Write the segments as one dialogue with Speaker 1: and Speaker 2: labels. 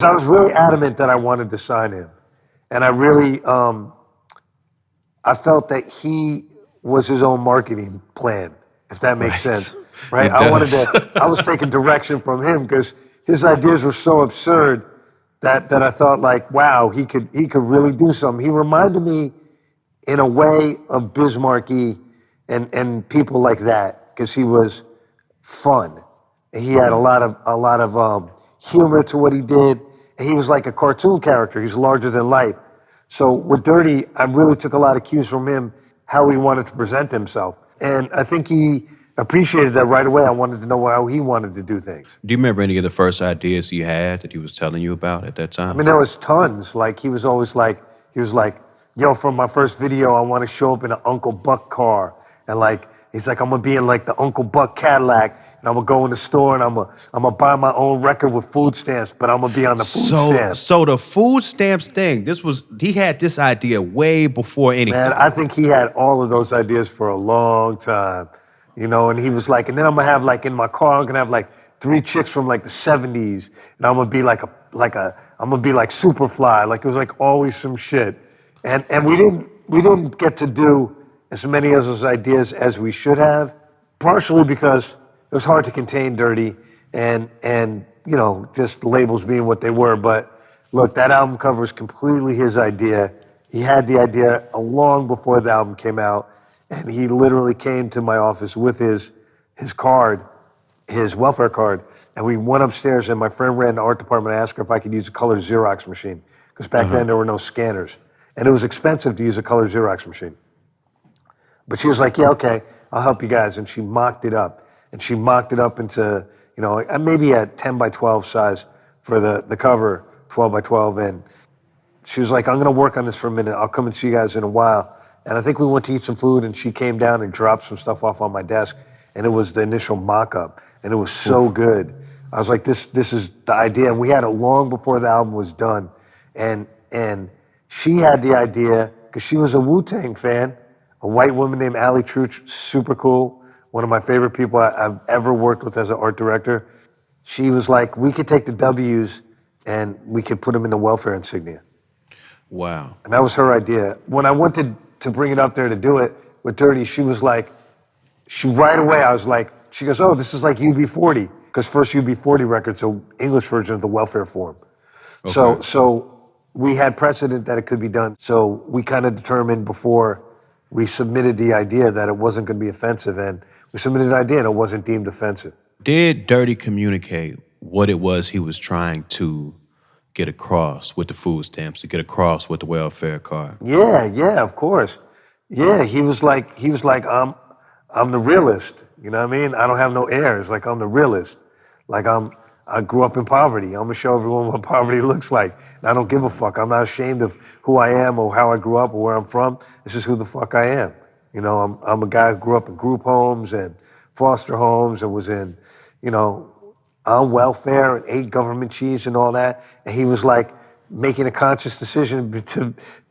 Speaker 1: I was really adamant that I wanted to sign him. And I really, I felt that he was his own marketing plan, if that makes sense, right?
Speaker 2: It does.
Speaker 1: I was taking direction from him because his ideas were so absurd that I thought like, wow, he could really do something. He reminded me in a way of Bismarcky and people like that because he was fun. He had a lot of humor to what he did. And he was like a cartoon character. He's larger than life. So with Dirty, I really took a lot of cues from him, how he wanted to present himself. And I think he appreciated that right away. I wanted to know how he wanted to do things.
Speaker 2: Do you remember any of the first ideas he had that he was telling you about at that time?
Speaker 1: I mean, there was tons. Like, he was like, yo, for my first video, I want to show up in an Uncle Buck car. And like, he's like, I'm gonna be in like the Uncle Buck Cadillac, and I'm gonna go in the store and I'm gonna buy my own record with food stamps, but I'm gonna be on the food stamps.
Speaker 2: So the food stamps thing, he had this idea way before anything.
Speaker 1: Man, I think he had all of those ideas for a long time, you know. And he was like, and then I'm gonna have like in my car, I'm gonna have like 3 chicks from like the '70s, and I'm gonna be I'm gonna be like Superfly. Like, it was like always some shit, and we didn't get to do as many of those ideas as we should have, partially because it was hard to contain Dirty and you know, just the labels being what they were. But look, that album cover is completely his idea. He had the idea long before the album came out, and he literally came to my office with his card, his welfare card, and we went upstairs, and my friend ran the art department and asked her if I could use a color Xerox machine, because back then there were no scanners, and it was expensive to use a color Xerox machine. But she was like, yeah, okay, I'll help you guys. And she mocked it up. And she mocked it up into, you know, maybe a 10 by 12 size for the cover, 12 by 12. And she was like, I'm gonna work on this for a minute. I'll come and see you guys in a while. And I think we went to eat some food, and she came down and dropped some stuff off on my desk. And it was the initial mock-up. And it was so good. I was like, this is the idea. And we had it long before the album was done. And she had the idea, because she was a Wu-Tang fan, a white woman named Allie Truch, super cool, one of my favorite people I've ever worked with as an art director. She was like, we could take the W's and we could put them in the welfare insignia.
Speaker 2: Wow.
Speaker 1: And that was her idea. When I wanted to bring it up there to do it with Dirty, she was like, right away, I was like, she goes, oh, this is like UB40, because first UB40 record's an English version of the welfare form. Okay. So we had precedent that it could be done. So we kind of determined before we submitted the idea that it wasn't going to be offensive, and we submitted an idea and it wasn't deemed offensive.
Speaker 2: Did Dirty communicate what it was he was trying to get across with the food stamps, to get across with the welfare card?
Speaker 1: Yeah, of course. Yeah, he was like, I'm the realist. You know what I mean? I don't have no airs. Like, I'm the realist. Like, I grew up in poverty. I'm gonna show everyone what poverty looks like. And I don't give a fuck. I'm not ashamed of who I am or how I grew up or where I'm from. This is who the fuck I am. You know, I'm a guy who grew up in group homes and foster homes and was in, you know, on welfare and ate government cheese and all that. And he was like making a conscious decision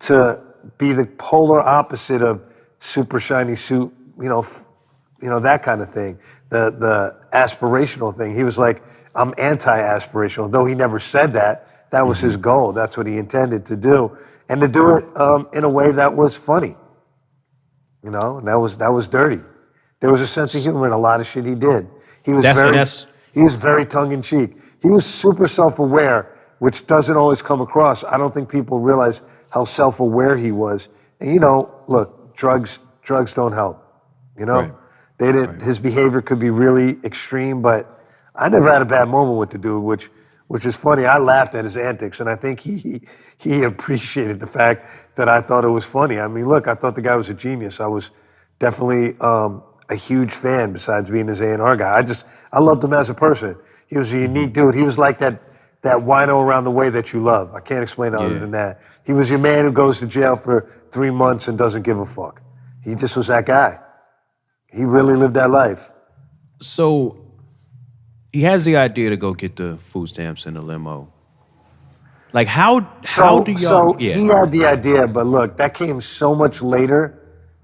Speaker 1: to be the polar opposite of super shiny suit, you know, that kind of thing. The aspirational thing. He was like, I'm anti-aspirational, though he never said that. That was his goal. That's what he intended to do. And to do it in a way that was funny. You know, and that was Dirty. There was a sense of humor in a lot of shit he did. He was very tongue-in-cheek. He was super self-aware, which doesn't always come across. I don't think people realize how self-aware he was. And you know, look, drugs don't help. You know, his behavior could be really extreme, but I never had a bad moment with the dude, which is funny. I laughed at his antics, and I think he appreciated the fact that I thought it was funny. I mean, look, I thought the guy was a genius. I was definitely a huge fan, besides being his A&R guy. I loved him as a person. He was a unique dude. He was like that wino around the way that you love. I can't explain it other than that. He was your man who goes to jail for 3 months and doesn't give a fuck. He just was that guy. He really lived that life.
Speaker 2: So he has the idea to go get the food stamps in the limo. Like, how do y'all...
Speaker 1: He had the idea, but look, that came so much later.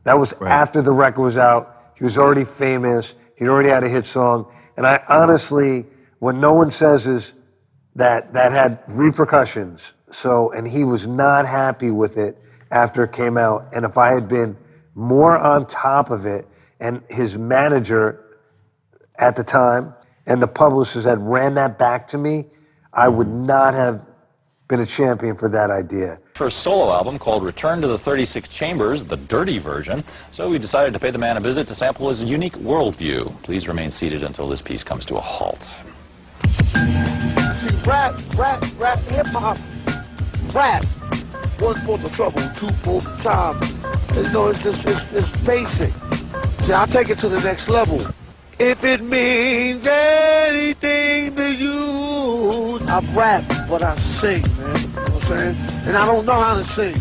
Speaker 1: That was after the record was out. He was already famous. He'd already had a hit song. And I honestly, what no one says is, that had repercussions. So, and he was not happy with it after it came out. And if I had been more on top of it, and his manager at the time and the publishers had ran that back to me, I would not have been a champion for that idea.
Speaker 3: First solo album called Return to the 36 Chambers, the dirty version. So we decided to pay the man a visit to sample his unique worldview. Please remain seated until this piece comes to a halt.
Speaker 4: Rap, hip-hop, rap. One for the trouble, two for the time. You know, it's basic. See, I'll take it to the next level. If it means anything to you, I rap what I sing, man. You know what I'm saying? And I don't know how to sing.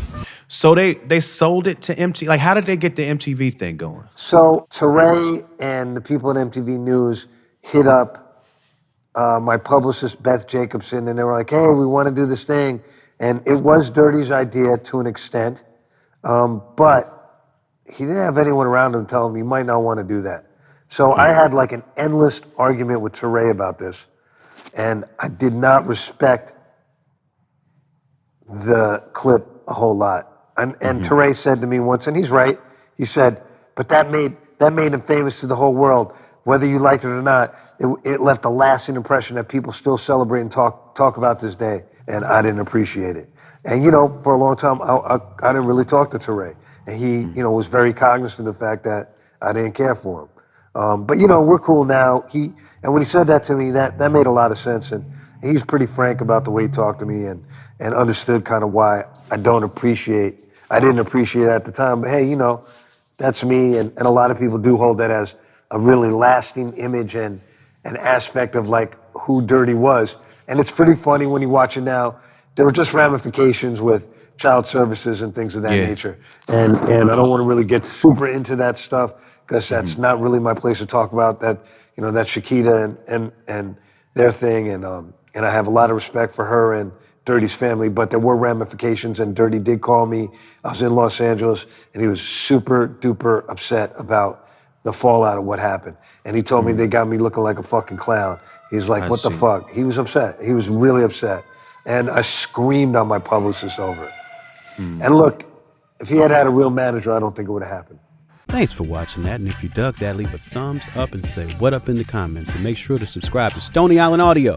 Speaker 2: So they sold it to MTV. Like, how did they get the MTV thing going?
Speaker 1: So Teray and the people at MTV News hit up my publicist, Beth Jacobson, and they were like, hey, we want to do this thing. And it was Dirty's idea to an extent, but he didn't have anyone around him tell him, you might not want to do that. So I had like an endless argument with Teray about this, and I did not respect the clip a whole lot. And Teray said to me once, and he's right, he said, but that made him famous to the whole world. Whether you liked it or not, it left a lasting impression that people still celebrate and talk about this day. And I didn't appreciate it. And, you know, for a long time, I didn't really talk to Teray. And he, you know, was very cognizant of the fact that I didn't care for him. But, you know, we're cool now. And when he said that to me, that made a lot of sense. And he's pretty frank about the way he talked to me and understood kind of why I didn't appreciate it at the time. But, hey, you know, that's me. And a lot of people do hold that as a really lasting image and an aspect of, like, who Dirty was. And it's pretty funny when you watch it now. There were just ramifications with child services and things of that nature. And I don't want to really get super into that stuff because that's not really my place to talk about that. You know, that's Shakita and their thing. And I have a lot of respect for her and Dirty's family, but there were ramifications, and Dirty did call me. I was in Los Angeles, and he was super duper upset about the fallout of what happened. And he told me they got me looking like a fucking clown. He's like, what the fuck? He was upset. He was really upset. And I screamed on my publicist over it. And look, if he had had a real manager, I don't think it would have happened.
Speaker 5: Thanks for watching that. And if you dug that, leave a thumbs up and say what up in the comments. And make sure to subscribe to Stony Island Audio.